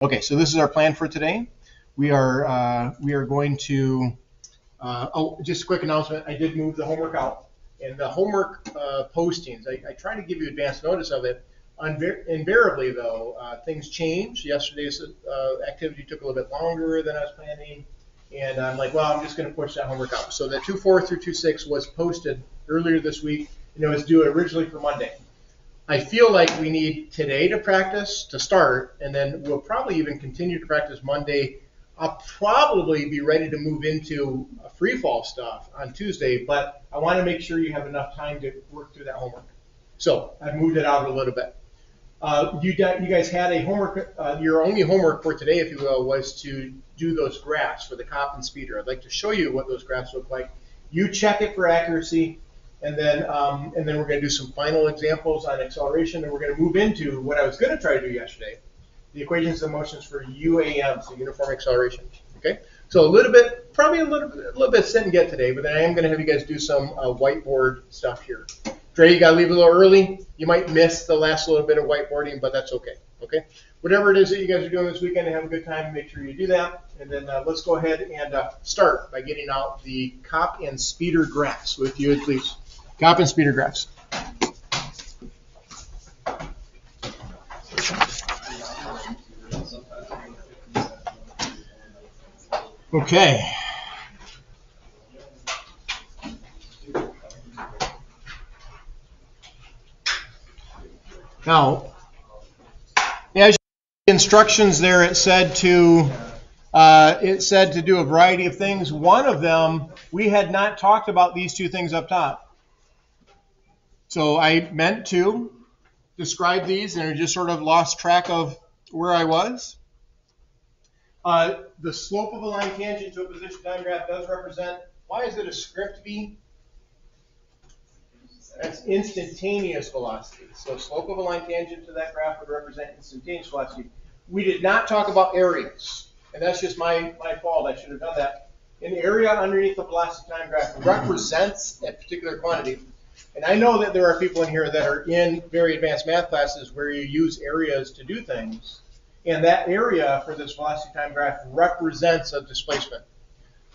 Okay, so this is our plan for today. We are going to. Just a quick announcement. I did move the homework out, and the homework postings. I try to give you advance notice of it. Invariably, though, things change. Yesterday's activity took a little bit longer than I was planning, and I'm like, well, I'm just going to push that homework out. So the 2.4 through 2.6 was posted earlier this week, and it was due originally for Monday. I feel like we need today to practice to start, and then we'll probably even continue to practice Monday. I'll probably be ready to move into free fall stuff on Tuesday, but I want to make sure you have enough time to work through that homework. So I've moved it out a little bit. You guys had a homework, your only homework for today, if you will, was to do those graphs for the cop and speeder. I'd like to show you what those graphs look like. You check it for accuracy. And then we're going to do some final examples on acceleration, and we're going to move into what I was going to try to do yesterday, the equations and motions for UAM, so uniform acceleration. Okay, so probably a little bit sit and get today, but then I am going to have you guys do some whiteboard stuff here. Dre, you got to leave a little early. You might miss the last little bit of whiteboarding, but that's okay. Okay, whatever it is that you guys are doing this weekend, have a good time. Make sure you do that, and then let's go ahead and start by getting out the cop and speeder graphs. So if you would please. Cop and speeder graphs. Okay. Now, as the instructions there, it said to do a variety of things. One of them, we had not talked about these two things up top. So I meant to describe these, and I just sort of lost track of where I was. The slope of a line tangent to a position time graph does represent, why is it a script V? That's instantaneous velocity. So slope of a line tangent to that graph would represent instantaneous velocity. We did not talk about areas, and that's just my fault. I should have done that. An area underneath the velocity time graph represents a particular quantity. And I know that there are people in here that are in very advanced math classes where you use areas to do things. And that area for this velocity time graph represents a displacement.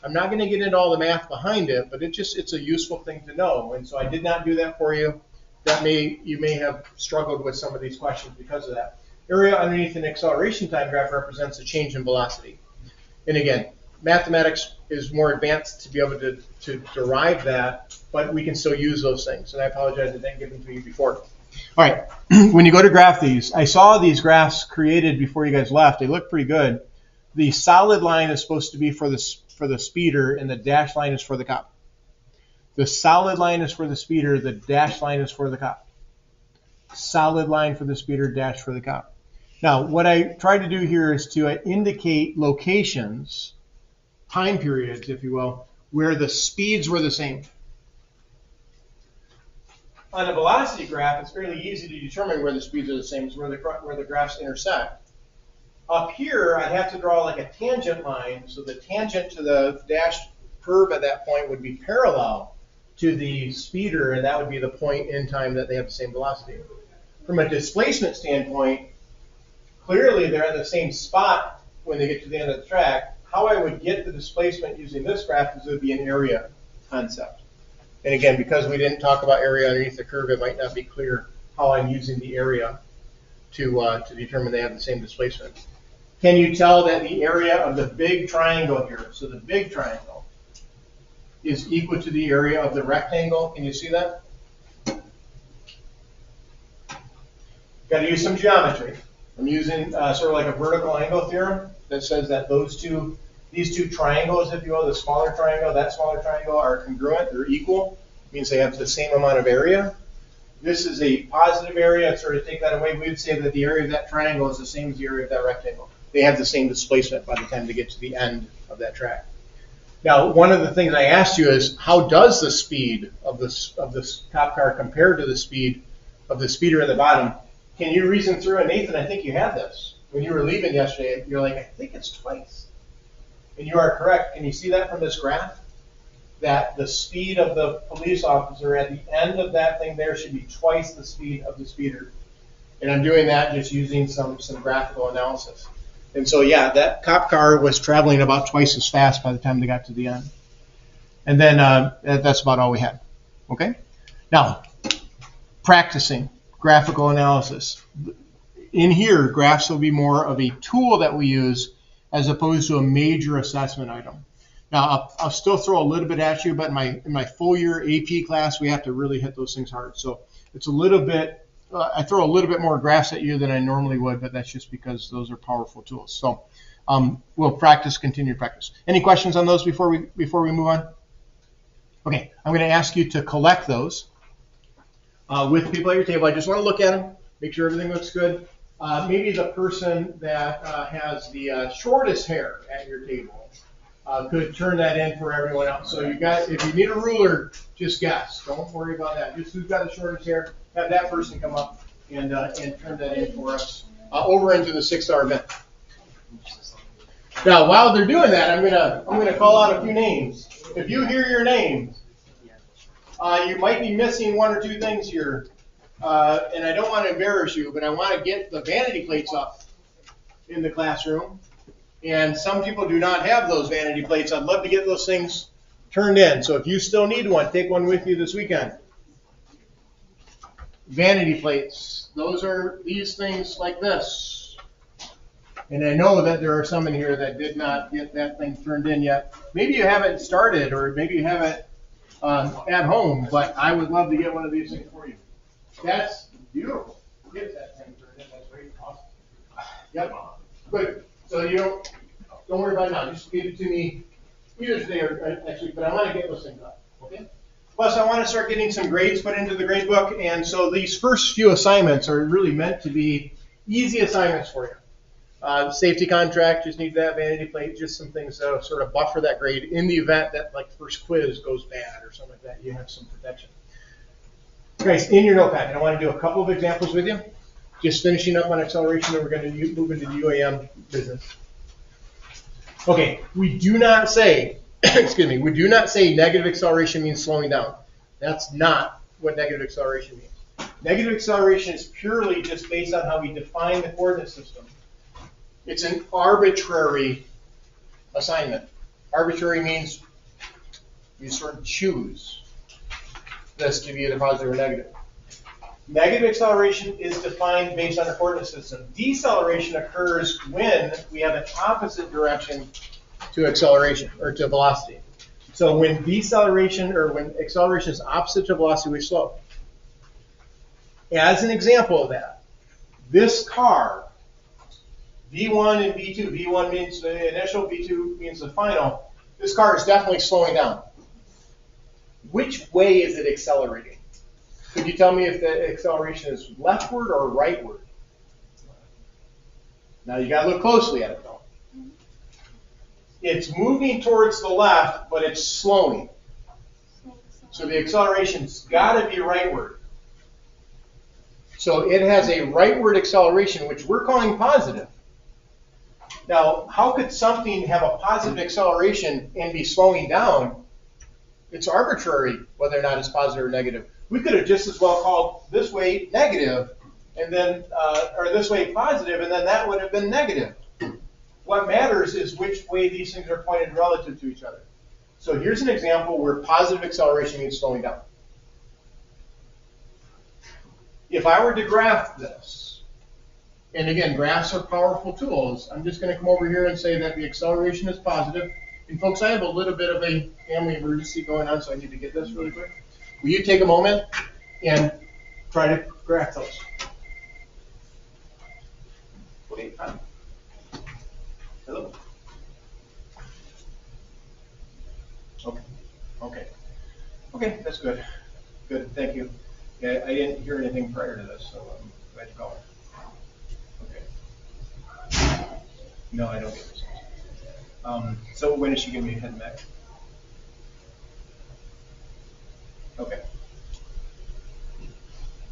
I'm not going to get into all the math behind it, but it's a useful thing to know. And so I did not do that for you. You may have struggled with some of these questions because of that. Area underneath an acceleration time graph represents a change in velocity. And again, mathematics is more advanced to be able to derive that, but we can still use those things. And I apologize I didn't give them to you before. All right, when you go to graph these, I saw these graphs created before you guys left. They look pretty good. The solid line is supposed to be for the speeder, and the dashed line is for the cop. The solid line is for the speeder, the dashed line is for the cop. Solid line for the speeder, dash for the cop. Now, what I tried to do here is to indicate locations, time periods, if you will, where the speeds were the same. On a velocity graph, it's fairly easy to determine where the speeds are the same, is where the graphs intersect. Up here, I'd have to draw like a tangent line, so the tangent to the dashed curve at that point would be parallel to the speeder, and that would be the point in time that they have the same velocity. From a displacement standpoint, clearly they're at the same spot when they get to the end of the track. How I would get the displacement using this graph is it would be an area concept. And again, because we didn't talk about area underneath the curve, it might not be clear how I'm using the area to determine they have the same displacement. Can you tell that the area of the big triangle here, so the big triangle, is equal to the area of the rectangle? Can you see that? Got to use some geometry. I'm using sort of like a vertical angle theorem that says that these two triangles, if you will, the smaller triangle, that smaller triangle, are congruent, they're equal. It means they have the same amount of area. This is a positive area. Sort of take that away, we would say that the area of that triangle is the same as the area of that rectangle. They have the same displacement by the time they get to the end of that track. Now, one of the things I asked you is, how does the speed of this cop car compare to the speed of the speeder at the bottom? Can you reason through it? Nathan, I think you had this. When you were leaving yesterday, you're like, I think it's twice. And you are correct. Can you see that from this graph? That the speed of the police officer at the end of that thing there should be twice the speed of the speeder. And I'm doing that just using some graphical analysis. And so, yeah, that cop car was traveling about twice as fast by the time they got to the end. And then that's about all we had. Okay? Now, practicing graphical analysis. In here, graphs will be more of a tool that we use as opposed to a major assessment item. Now, I'll still throw a little bit at you, but in my full year AP class, we have to really hit those things hard. So it's a little bit, I throw a little bit more graphs at you than I normally would, but that's just because those are powerful tools. So we'll practice, continue to practice. Any questions on those before we move on? Okay, I'm going to ask you to collect those with people at your table. I just want to look at them, make sure everything looks good. Maybe the person that has the shortest hair at your table could turn that in for everyone else. So if you need a ruler, just guess. Don't worry about that. Just who's got the shortest hair, have that person come up and turn that in for us over into the 6-hour event. Now, while they're doing that, I'm gonna call out a few names. If you hear your name, you might be missing one or two things here. And I don't want to embarrass you, but I want to get the vanity plates up in the classroom. And some people do not have those vanity plates. I'd love to get those things turned in. So if you still need one, take one with you this weekend. Vanity plates. Those are these things like this. And I know that there are some in here that did not get that thing turned in yet. Maybe you haven't started, or maybe you haven't at home, but I would love to get one of these things for you. That's beautiful. Get that thing turned in. That's great. Awesome. Yep. Good. So you don't worry about it now. Just give it to me either today or next week. But I want to get those things up. Okay. Plus, I want to start getting some grades put into the grade book, and so these first few assignments are really meant to be easy assignments for you. Safety contract, just need that vanity plate, just some things that sort of buffer that grade in the event that like the first quiz goes bad or something like that. You have some protection. Guys, in your notepad, I want to do a couple of examples with you. Just finishing up on acceleration, and we're going to move into the UAM business. Okay, we do not say, excuse me, we do not say negative acceleration means slowing down. That's not what negative acceleration means. Negative acceleration is purely just based on how we define the coordinate system. It's an arbitrary assignment. Arbitrary means you sort of choose this to be either positive or negative. Negative acceleration is defined based on the coordinate system. Deceleration occurs when we have an opposite direction to acceleration or to velocity. So when deceleration or when acceleration is opposite to velocity, we slow. As an example of that, this car, V1 and V2, V1 means the initial, V2 means the final, this car is definitely slowing down. Which way is it accelerating? Could you tell me if the acceleration is leftward or rightward? Now you got to look closely at it though. It's moving towards the left, but it's slowing. So the acceleration's got to be rightward. So it has a rightward acceleration, which we're calling positive. Now, how could something have a positive acceleration and be slowing down? It's arbitrary whether or not it's positive or negative. We could have just as well called this way negative, and then, or this way positive, and then that would have been negative. What matters is which way these things are pointed relative to each other. So here's an example where positive acceleration means slowing down. If I were to graph this, and again, graphs are powerful tools, I'm just going to come over here and say that the acceleration is positive. And folks, I have a little bit of a family emergency going on, so I need to get this really quick. Will you take a moment and try to graph those? Okay, fine. Hello? Okay. Okay. Okay, that's good. Good, thank you. Yeah, I didn't hear anything prior to this, so I'm glad you called. Okay. No, I don't get this. So when is she going to be heading back? Okay.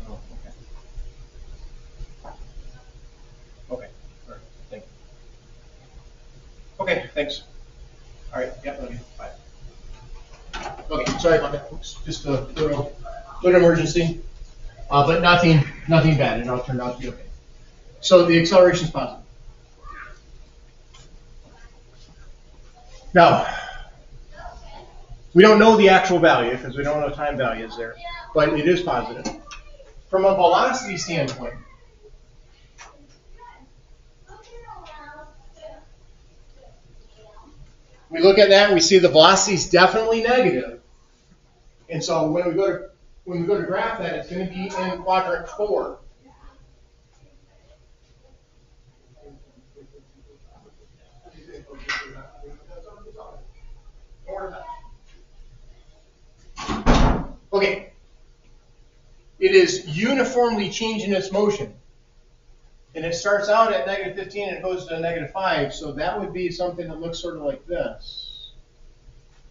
Oh, okay. Okay. All right. Thank you. Okay. Thanks. All right. Yeah. Okay. Bye. Okay. Sorry about that, folks. Just a little emergency, but nothing bad. It all turned out to be okay. So the acceleration is positive. Now, we don't know the actual value because we don't know time values there, but it is positive. From a velocity standpoint, we look at that and we see the velocity is definitely negative. And so when we go to graph that, it's going to be in quadrant 4. Okay. It is uniformly changing its motion. And it starts out at negative 15 and it goes to negative 5. So that would be something that looks sort of like this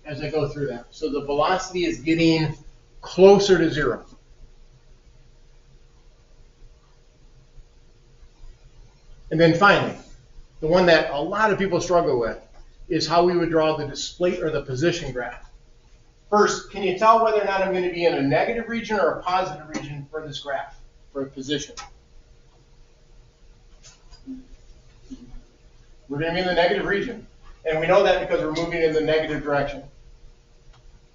as I go through that. So the velocity is getting closer to 0. And then finally, the one that a lot of people struggle with is how we would draw the displacement or the position graph. First, can you tell whether or not I'm going to be in a negative region or a positive region for this graph, for a position? We're going to be in the negative region. And we know that because we're moving in the negative direction.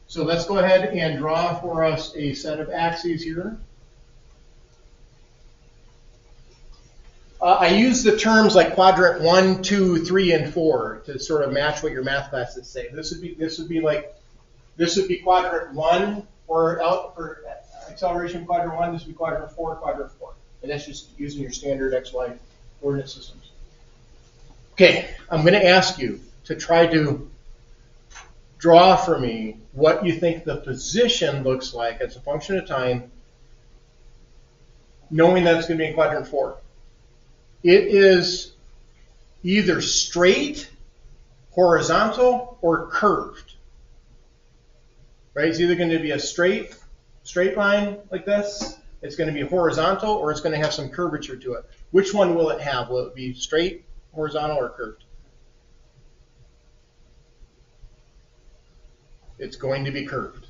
So let's go ahead and draw for us a set of axes here. I use the terms like quadrant 1, 2, 3, and 4 to sort of match what your math classes say. This would be quadrant 1 for acceleration quadrant 1. This would be quadrant 4, quadrant 4. And that's just using your standard XY coordinate systems. Okay, I'm going to ask you to try to draw for me what you think the position looks like as a function of time, knowing that it's going to be in quadrant 4. It is either straight, horizontal, or curved. Right? It's either going to be a straight line like this, it's going to be horizontal, or it's going to have some curvature to it. Which one will it have? Will it be straight, horizontal, or curved? It's going to be curved.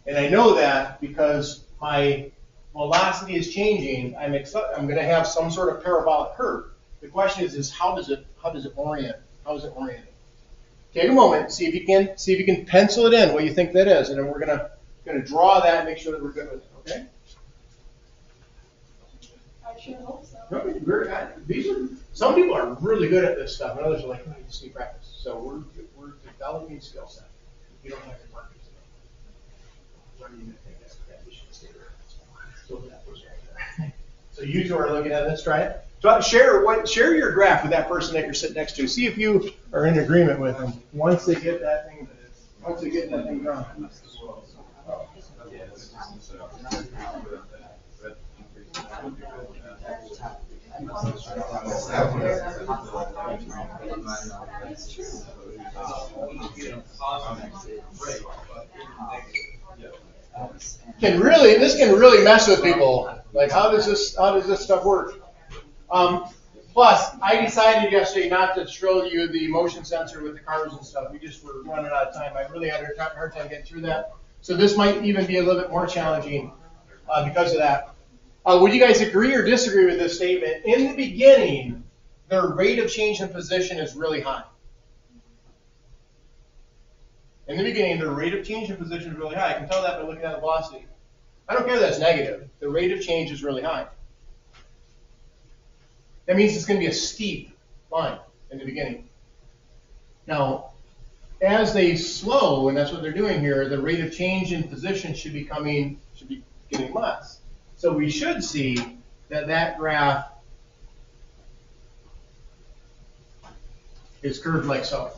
And I know that because my velocity is changing, I'm going to have some sort of parabolic curve. The question is how does it orient? How is it oriented? Take a moment, see if you can pencil it in what you think that is, and then we're going to draw that and make sure that we're good with it. Okay? I sure hope so. Some people are really good at this stuff, and others are like, oh, you just need practice. So we're developing skill set. You don't have to practice. So you two are looking at this. Try it. So share your graph with that person that you're sitting next to. See if you are in agreement with them. Once they get that thing drawn. This can really mess with people. Like, how does this stuff work? Plus, I decided yesterday not to show you the motion sensor with the cars and stuff. We just were running out of time. I really had a hard time getting through that. So this might even be a little bit more challenging because of that. Would you guys agree or disagree with this statement? In the beginning, the rate of change in position is really high. In the beginning, the rate of change in position is really high. I can tell that by looking at the velocity. I don't care that it's negative. The rate of change is really high. That means it's going to be a steep line in the beginning. Now, as they slow, and that's what they're doing here, the rate of change in position should be getting less. So we should see that graph is curved like so.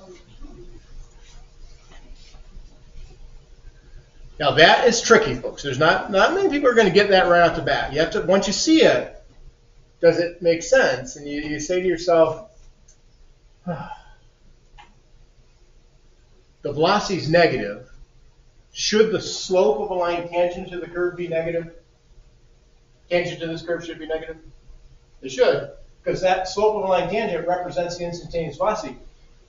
Now that is tricky, folks. There's not many people are going to get that right off the bat. You have to, once you see it, does it make sense? And you say to yourself, the velocity is negative. Should the slope of a line tangent to the curve be negative? Tangent to this curve should be negative? It should, because that slope of a line tangent represents the instantaneous velocity.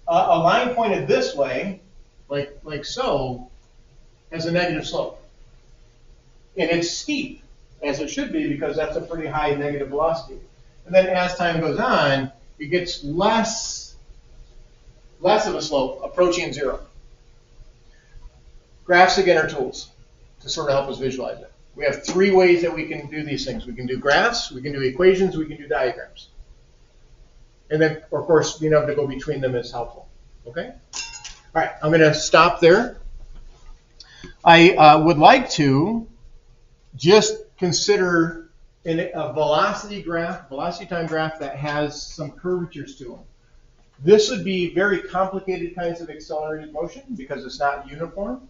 A line pointed this way, like so, has a negative slope. And it's steep, as it should be, because that's a pretty high negative velocity. And then as time goes on, it gets less less of a slope, approaching zero. Graphs, again, are tools to sort of help us visualize it. We have three ways that we can do these things. We can do graphs, we can do equations, we can do diagrams. And then, of course, being able to go between them is helpful. Okay? All right, I'm going to stop there. I would like to just consider a velocity graph, velocity time graph that has some curvatures to them. This would be very complicated kinds of accelerated motion because it's not uniform.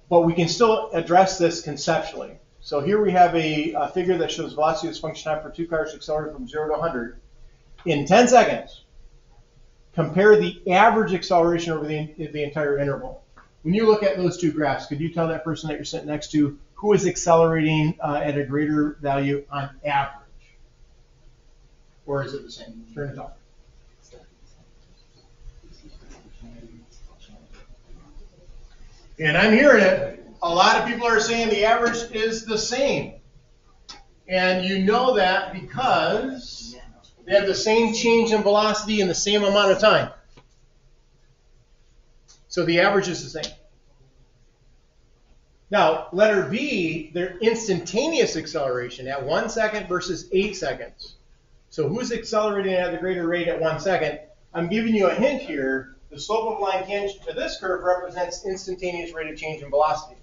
But we can still address this conceptually. So here we have a figure that shows velocity as function time for two cars accelerated from 0 to 100 in 10 seconds. Compare the average acceleration over the entire interval. When you look at those two graphs, could you tell that person that you're sitting next to who is accelerating at a greater value on average? Or is it the same? Turn it off. And I'm hearing it. A lot of people are saying the average is the same. And you know that because they have the same change in velocity in the same amount of time. So the average is the same. Now, letter B, their instantaneous acceleration at 1 second versus 8 seconds. So who's accelerating at the greater rate at 1 second? I'm giving you a hint here. The slope of line tangent to this curve represents instantaneous rate of change in velocity.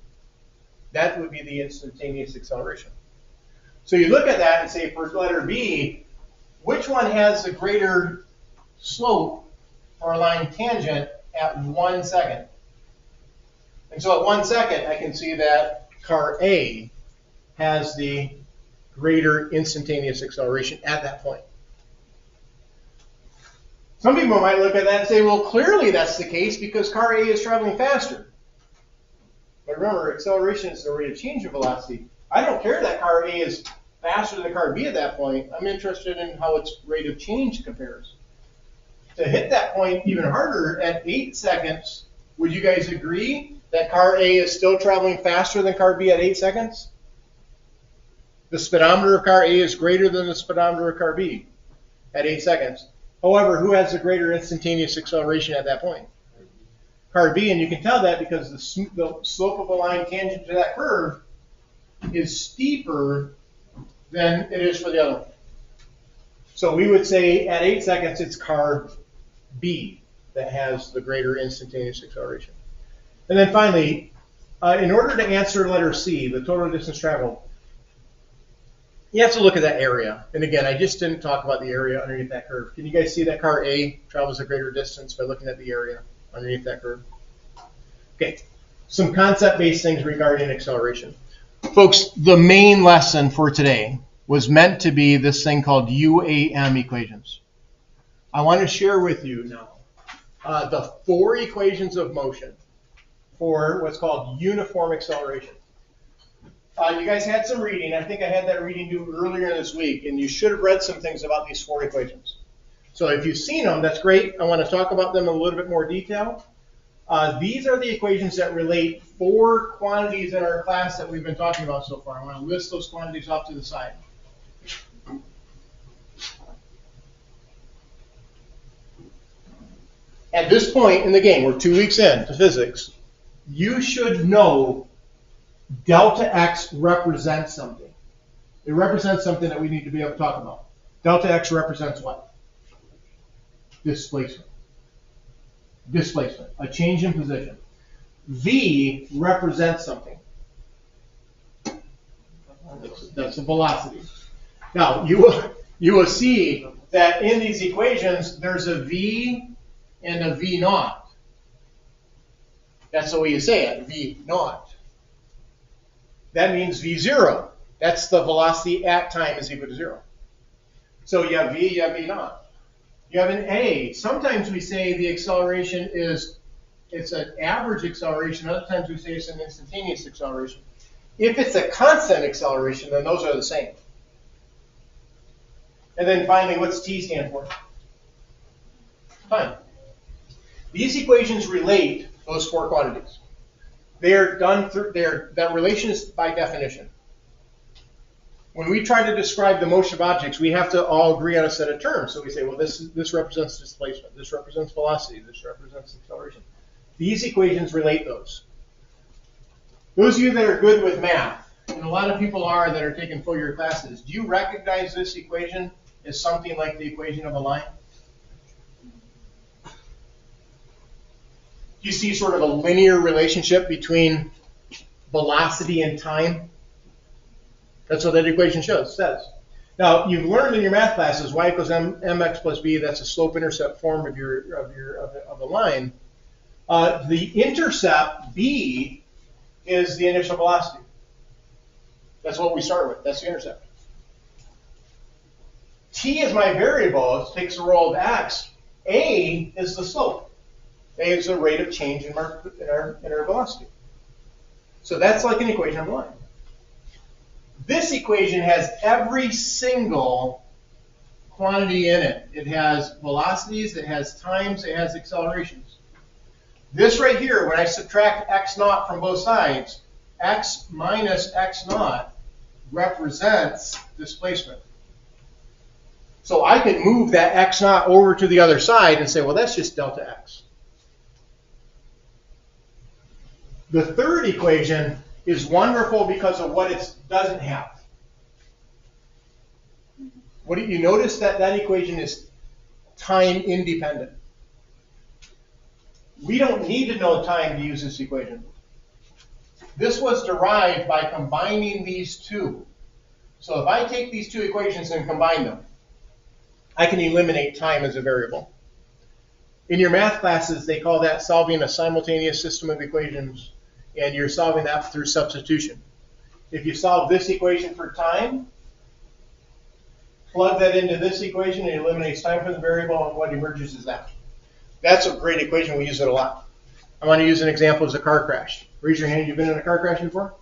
That would be the instantaneous acceleration. So you look at that and say, for letter B, which one has the greater slope for a line tangent at 1 second? And so at 1 second, I can see that car A has the greater instantaneous acceleration at that point. Some people might look at that and say, well, clearly that's the case because car A is traveling faster. But remember, acceleration is the rate of change in velocity. I don't care that car A is faster than car B at that point. I'm interested in how its rate of change compares. To hit that point even harder, at 8 seconds, would you guys agree that car A is still traveling faster than car B at 8 seconds? The speedometer of car A is greater than the speedometer of car B at 8 seconds. However, who has the greater instantaneous acceleration at that point? Car B, and you can tell that because the slope of a line tangent to that curve is steeper than it is for the other one. So we would say at 8 seconds, it's car B that has the greater instantaneous acceleration. And then finally, in order to answer letter C, the total distance traveled, you have to look at that area. And again, I just didn't talk about the area underneath that curve. Can you guys see that car A travels a greater distance by looking at the area underneath that curve? Okay, some concept-based things regarding acceleration. Folks, the main lesson for today was meant to be this thing called UAM equations. I want to share with you now the 4 equations of motion for what's called uniform acceleration. You guys had some reading. I think I had that reading due earlier this week, and you should have read some things about these 4 equations. So if you've seen them, that's great. I want to talk about them in a little bit more detail. These are the equations that relate 4 quantities in our class that we've been talking about so far. I want to list those quantities off to the side. At this point in the game, we're 2 weeks in to physics, you should know delta x represents something. It represents something that we need to be able to talk about. Delta x represents what? Displacement. Displacement, a change in position. V represents something. That's the velocity. Now, you will see that in these equations, there's a V and a V naught. That's the way you say it, V naught. That means V0. That's the velocity at time is equal to 0. So you have V, you have V naught. You have an A. Sometimes we say the acceleration it's an average acceleration. Other times we say it's an instantaneous acceleration. If it's a constant acceleration, then those are the same. And then finally, what's T stand for? Time. These equations relate those 4 quantities. They are done through that relation is by definition. when we try to describe the motion of objects, we have to all agree on a set of terms. So we say, well, this represents displacement, this represents velocity, this represents acceleration. These equations relate those. Those of you that are good with math, and a lot of people are that are taking full year classes, do you recognize this equation as something like the equation of a line? Do you see sort of a linear relationship between velocity and time? That's what that equation says. Now, you've learned in your math classes y equals mx plus b. That's a slope-intercept form of a line. The intercept b is the initial velocity. That's what we start with. That's the intercept. T is my variable. It takes the role of x. A is the slope. A is the rate of change in our velocity. So that's like an equation of a line. This equation has every single quantity in it. It has velocities, it has times, it has accelerations. This right here, when I subtract x naught from both sides, x minus x naught represents displacement. So I can move that x naught over to the other side and say, well, that's just delta x. The third equation is wonderful because of what it doesn't have. What do you notice that equation is time independent? We don't need to know time to use this equation. This was derived by combining these two. So if I take these two equations and combine them, I can eliminate time as a variable. In your math classes, they call that solving a simultaneous system of equations, and you're solving that through substitution. If you solve this equation for time, plug that into this equation, and it eliminates time from the variable, and what emerges is that. That's a great equation. We use it a lot. I want to use an example as a car crash. Raise your hand. You've been in a car crash before?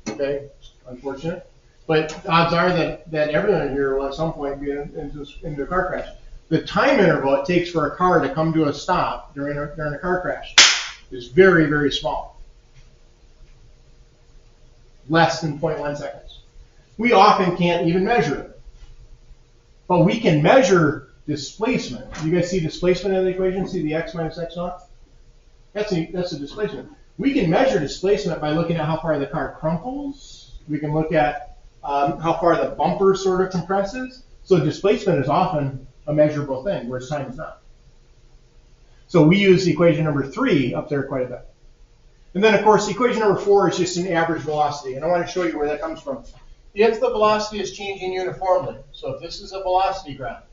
Okay, unfortunate. But odds are that everyone here will at some point be into a car crash. The time interval it takes for a car to come to a stop during a car crash is very, very small. Less than 0.1 seconds. We often can't even measure it. But we can measure displacement. You guys see displacement in the equation? See the x minus x naught? That's a displacement. We can measure displacement by looking at how far the car crumples. We can look at how far the bumper sort of compresses. So displacement is often a measurable thing, whereas time is not. So we use equation number 3 up there quite a bit. And then, of course, equation number 4 is just an average velocity. And I want to show you where that comes from. If the velocity is changing uniformly, so if this is a velocity graph,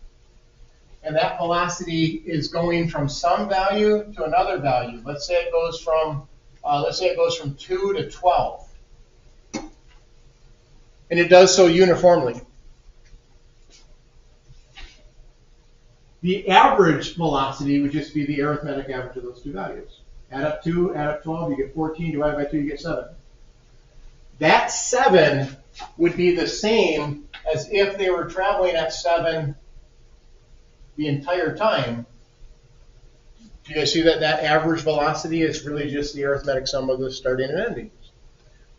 and that velocity is going from some value to another value, let's say it goes from 2 to 12, and it does so uniformly. The average velocity would just be the arithmetic average of those two values. Add up 2, add up 12, you get 14, divide by 2, you get 7. That 7 would be the same as if they were traveling at 7 the entire time. Do you guys see that average velocity is really just the arithmetic sum of the starting and endings?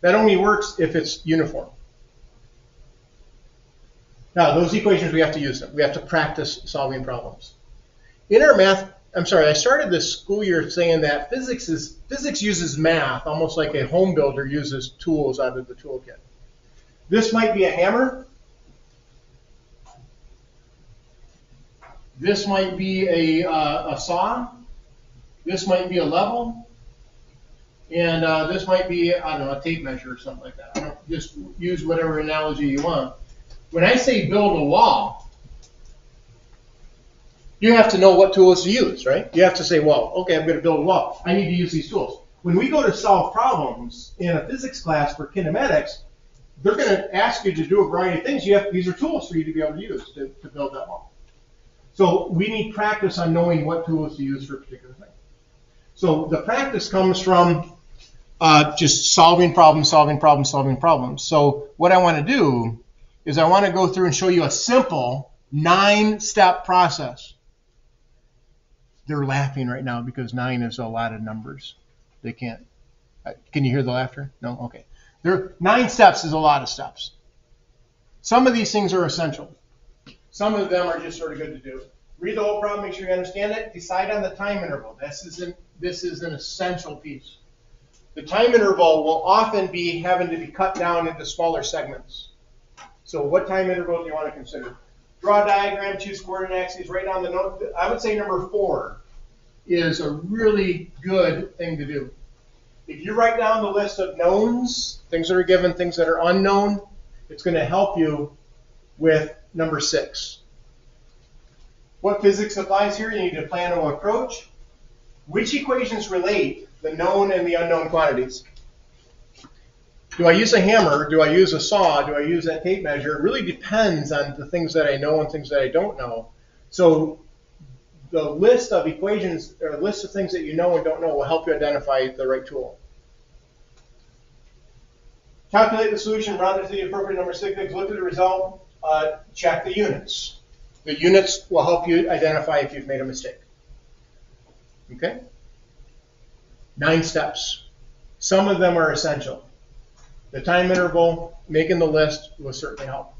That only works if it's uniform. Now, those equations, we have to use them. We have to practice solving problems. In our math, I started this school year saying that physics uses math almost like a home builder uses tools out of the toolkit. This might be a hammer. This might be a saw. This might be a level. And this might be, I don't know, a tape measure or something like that. I don't, just use whatever analogy you want. When I say build a wall, you have to know what tools to use, right? You have to say, well, okay, I'm going to build a wall. I need to use these tools. When we go to solve problems in a physics class for kinematics, they're going to ask you to do a variety of things. These are tools for you to be able to use to build that wall. So we need practice on knowing what tools to use for a particular thing. So the practice comes from just solving problems. So what I want to do is I want to go through and show you a simple 9-step process. They're laughing right now because 9 is a lot of numbers. They can't. Can you hear the laughter? No? Okay. 9 steps is a lot of steps. Some of these things are essential. Some of them are just sort of good to do. Read the whole problem, make sure you understand it. Decide on the time interval. This is an essential piece. The time interval will often be having to be cut down into smaller segments. So what time interval do you want to consider? Draw a diagram, choose coordinate axes, write down the note. I would say number 4 is a really good thing to do. If you write down the list of knowns, things that are given, things that are unknown, it's going to help you with number 6. What physics applies here? You need to plan an approach. Which equations relate the known and the unknown quantities? Do I use a hammer? Do I use a saw? Do I use that tape measure? It really depends on the things that I know and things that I don't know. So the list of equations or list of things that you know and don't know will help you identify the right tool. Calculate the solution, round it to the appropriate number of sig figs, look at the result, check the units. The units will help you identify if you've made a mistake. Okay? 9 steps. Some of them are essential. The time interval, making the list will certainly help.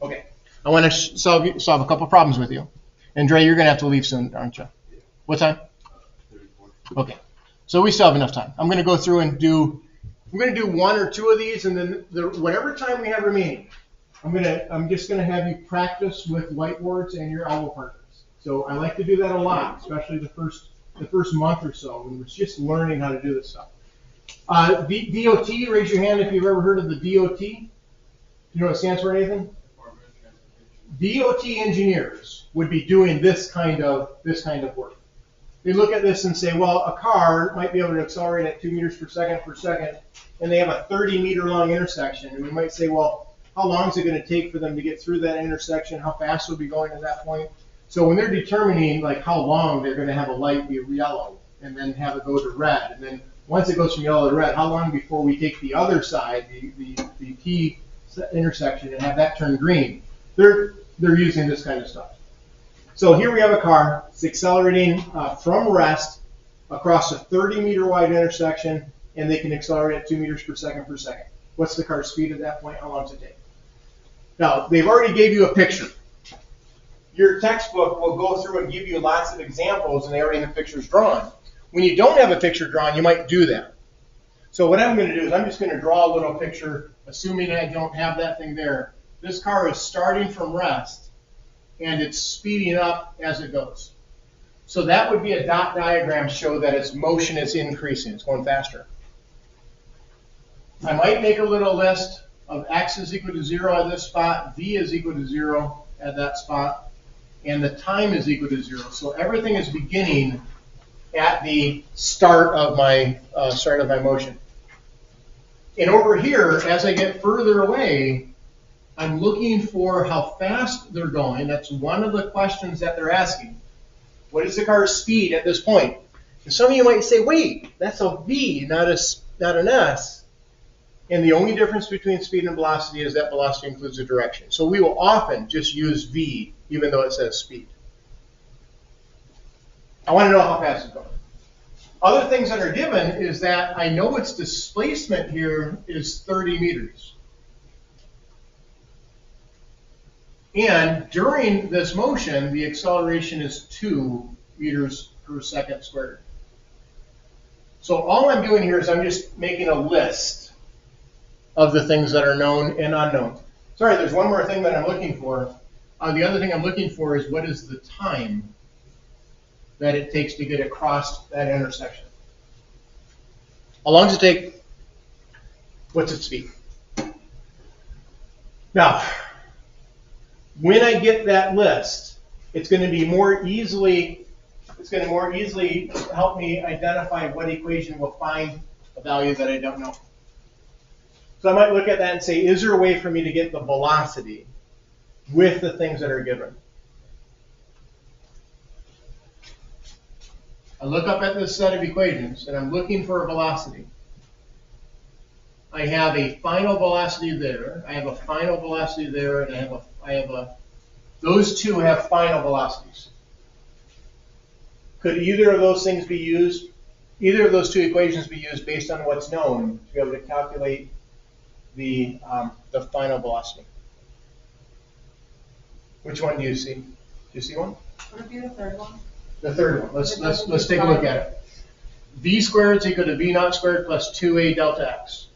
Okay, I want to solve a couple problems with you. And Dre, you're going to have to leave soon, aren't you? What time? 34. Okay, so we still have enough time. I'm going to go through and do 1 or 2 of these, and then whatever time we have remaining, I'm just going to have you practice with whiteboards and your elbow partners. So I like to do that a lot, especially the first month or so when we're just learning how to do this stuff. DOT, raise your hand if you've ever heard of the DOT. Do you know what it stands for anything? DOT engineers would be doing this kind of work. They look at this and say, well, a car might be able to accelerate at 2 meters per second, and they have a 30-meter long intersection. And we might say, well, how long is it going to take for them to get through that intersection? How fast will be going to that point? So when they're determining like how long they're going to have a light be yellow and then have it go to red, and then once it goes from yellow to red, how long before we take the other side, the T intersection, and have that turn green? They're using this kind of stuff. So here we have a car. It's accelerating from rest across a 30-meter wide intersection, and they can accelerate at 2 meters per second. What's the car's speed at that point? How long does it take? Now, they've already gave you a picture. Your textbook will go through and give you lots of examples, and they already have pictures drawn. When you don't have a picture drawn, you might do that. So what I'm going to do is I'm just going to draw a little picture, assuming I don't have that thing there. This car is starting from rest, and it's speeding up as it goes. So that would be a dot diagram to show that its motion is increasing. It's going faster. I might make a little list of x is equal to 0 at this spot, v is equal to 0 at that spot, and the time is equal to 0. So everything is beginning at the start of my motion. And over here, as I get further away, I'm looking for how fast they're going. That's one of the questions that they're asking. What is the car's speed at this point? And some of you might say, wait, that's a V, not an S. And the only difference between speed and velocity is that velocity includes the direction. So we will often just use V, even though it says speed. I want to know how fast it's going. Other things that are given is that I know its displacement here is 30 meters. And during this motion, the acceleration is 2 meters per second squared. So all I'm doing here is I'm just making a list of the things that are known and unknown. Sorry, there's one more thing that I'm looking for. The other thing I'm looking for is what is the time that it takes to get across that intersection. How long does it take? What's its speed? Now, when I get that list, it's going to more easily help me identify what equation will find a value that I don't know. So I might look at that and say, is there a way for me to get the velocity with the things that are given? I look up at this set of equations, and I'm looking for a velocity. I have a final velocity there. I have a final velocity there, and those two have final velocities. Could either of those things be used? Either of those two equations be used based on what's known to be able to calculate the final velocity? Which one do you see? Do you see one? Would it be the third one? The third one. Let's take a look at it. V squared is equal to V naught squared plus 2A delta X.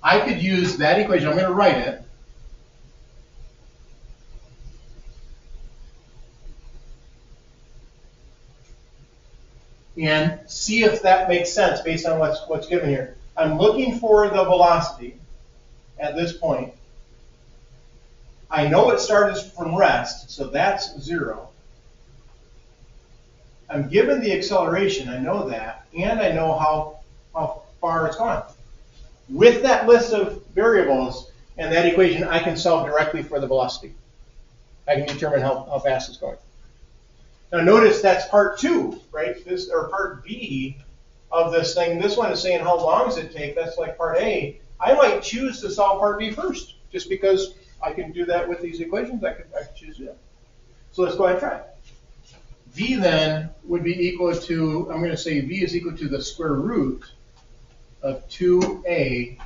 I could use that equation. I'm going to write it. And see if that makes sense based on what's given here. I'm looking for the velocity at this point. I know it started from rest, so that's 0. I'm given the acceleration, I know that, and I know how far it's gone. With that list of variables and that equation, I can solve directly for the velocity. I can determine how fast it's going. Now notice that's part 2, right? Or part B of this thing. This one is saying how long does it take. That's like part A. I might choose to solve part B first, just because I can do that with these equations. I could choose to do that. So let's go ahead and try it. V then would be equal to, I'm going to say V is equal to the square root of 2A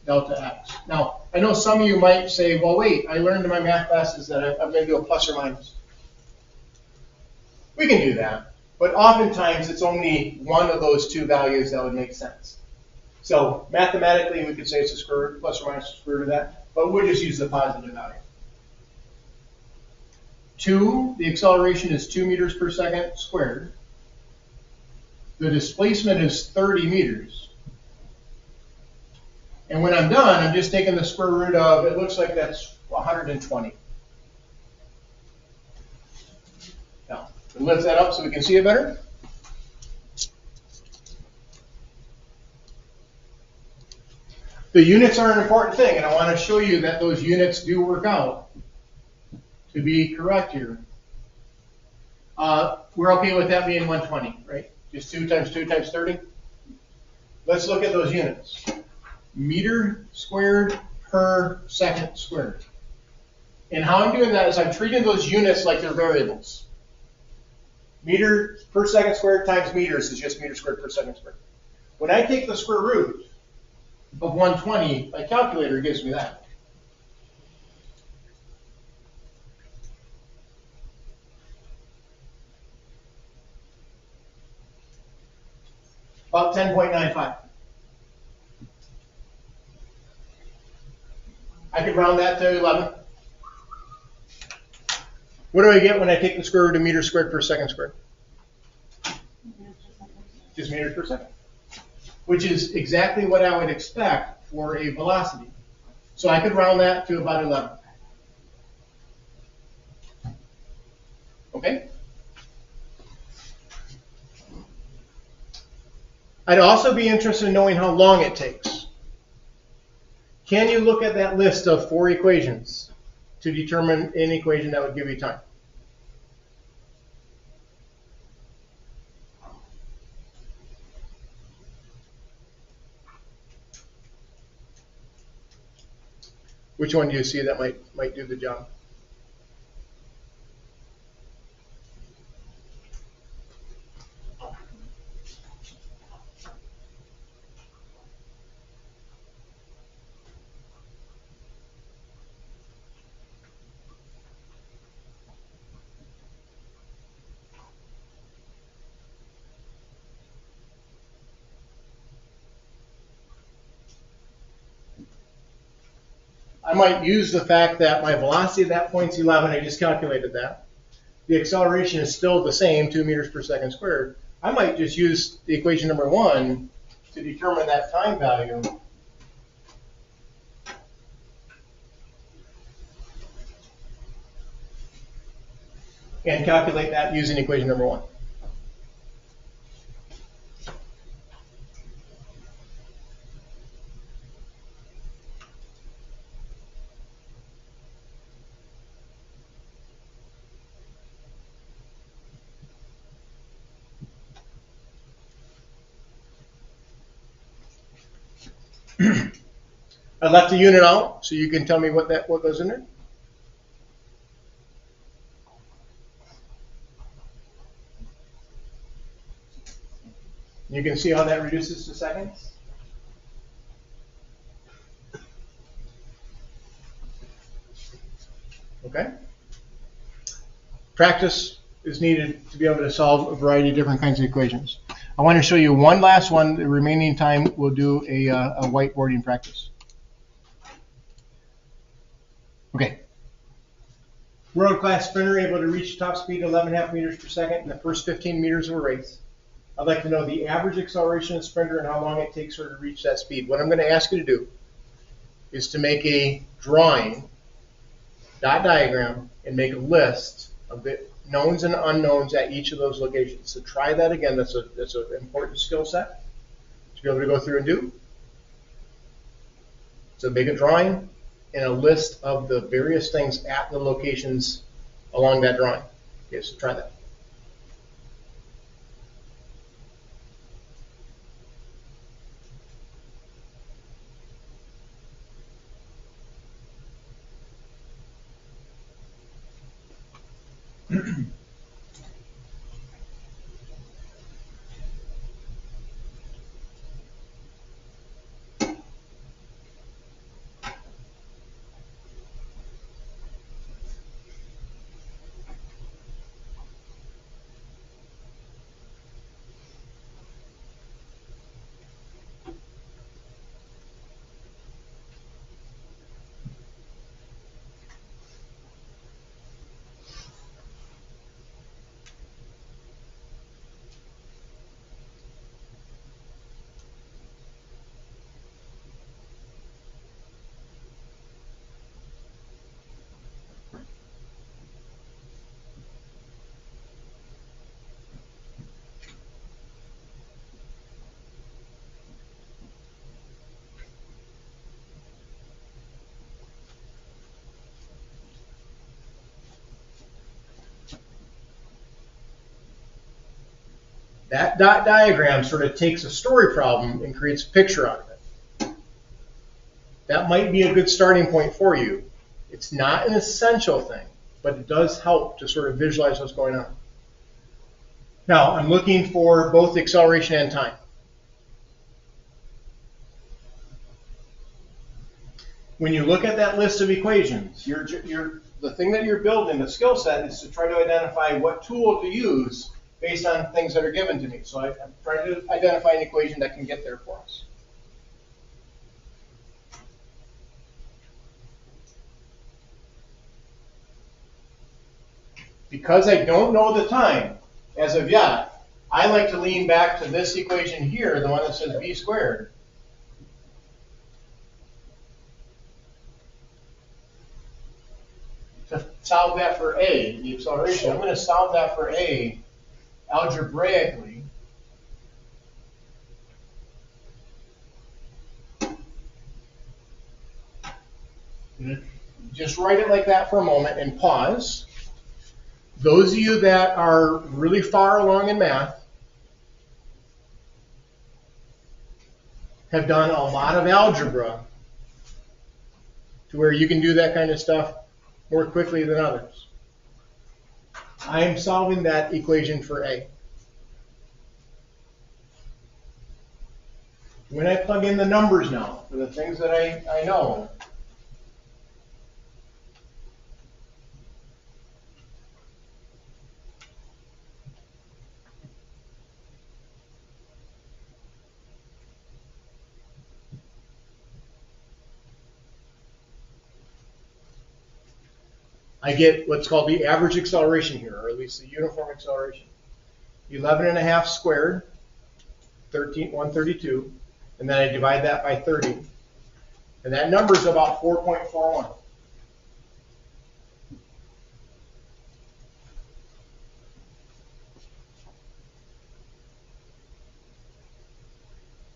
delta X. Now, I know some of you might say, well, wait, I learned in my math classes that I'm going to do a plus or minus. We can do that, but oftentimes it's only one of those two values that would make sense. So mathematically, we could say it's a square root, plus or minus the square root of that, but we'll just use the positive value. 2, the acceleration is 2 meters per second squared. The displacement is 30 meters. And when I'm done, I'm just taking the square root of, it looks like that's 120. Now, lift that up so we can see it better. The units are an important thing, and I want to show you that those units do work out to be correct here. We're okay with that being 120, right? Just 2 times 2 times 30. Let's look at those units. Meter squared per second squared. And how I'm doing that is I'm treating those units like they're variables. Meter per second squared times meters is just meter squared per second squared. When I take the square root of 120, my calculator gives me that. About 10.95. I could round that to 11. What do I get when I take the square root of meters squared per second squared? Just meters per second, which is exactly what I would expect for a velocity. So I could round that to about 11. Okay? I'd also be interested in knowing how long it takes. Can you look at that list of 4 equations to determine an equation that would give you time? Which one do you see that might do the job? I might use the fact that my velocity at that point is 11. I just calculated that. The acceleration is still the same, 2 meters per second squared. I might just use the equation number 1 to determine that time value. And calculate that using equation number 1. I left the unit out, so you can tell me what goes in there. You can see how that reduces to seconds. practice is needed to be able to solve a variety of different kinds of equations. I want to show you one last one. The remaining time we'll do a whiteboarding practice. Okay. World-class sprinter able to reach top speed 11.5 meters per second in the first 15 meters of a race. I'd like to know the average acceleration of the sprinter and how long it takes her to reach that speed. What I'm going to ask you to do is to make a drawing, dot diagram, and make a list of the knowns and unknowns at each of those locations. So try that again. That's an important skill set to be able to go through and do. So make a drawing and a list of the various things at the locations along that drawing. Okay, so try that. That dot diagram sort of takes a story problem and creates a picture out of it. That might be a good starting point for you. It's not an essential thing, but it does help to sort of visualize what's going on. Now, I'm looking for both acceleration and time. When you look at that list of equations, the thing that you're building, the skill set, is to try to identify what tool to use based on things that are given to me. So I'm trying to identify an equation that can get there for us. Because I don't know the time as of yet, I like to lean back to this equation here, the one that says v squared. To solve that for A, the acceleration. I'm going to solve that for A algebraically. Just write it like that for a moment and pause. Those of you that are really far along in math have done a lot of algebra to where you can do that kind of stuff more quickly than others. I am solving that equation for A. When I plug in the numbers now for the things that I know, I get what's called the average acceleration here, or at least the uniform acceleration. 11.5 squared, 132, and then I divide that by 30. And that number is about 4.41.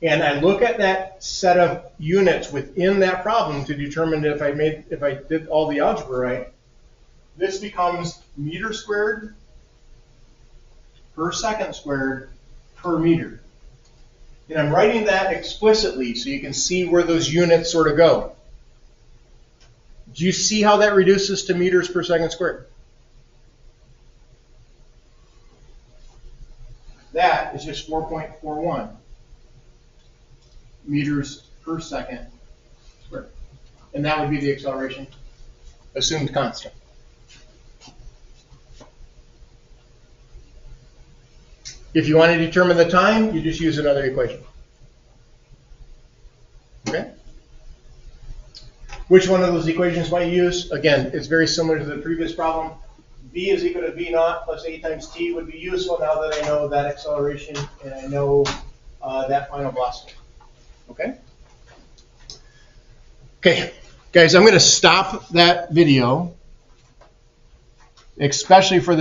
And I look at that set of units within that problem to determine if I did all the algebra right. This becomes meter squared per second squared per meter. And I'm writing that explicitly so you can see where those units sort of go. Do you see how that reduces to meters per second squared? That is just 4.41 meters per second squared. And that would be the acceleration, assumed constant. If you want to determine the time, you just use another equation. Okay? Which one of those equations might you use? Again, it's very similar to the previous problem. V is equal to V naught plus A times T would be useful now that I know that acceleration and I know that final velocity. Okay? Okay, guys, I'm going to stop that video, especially for the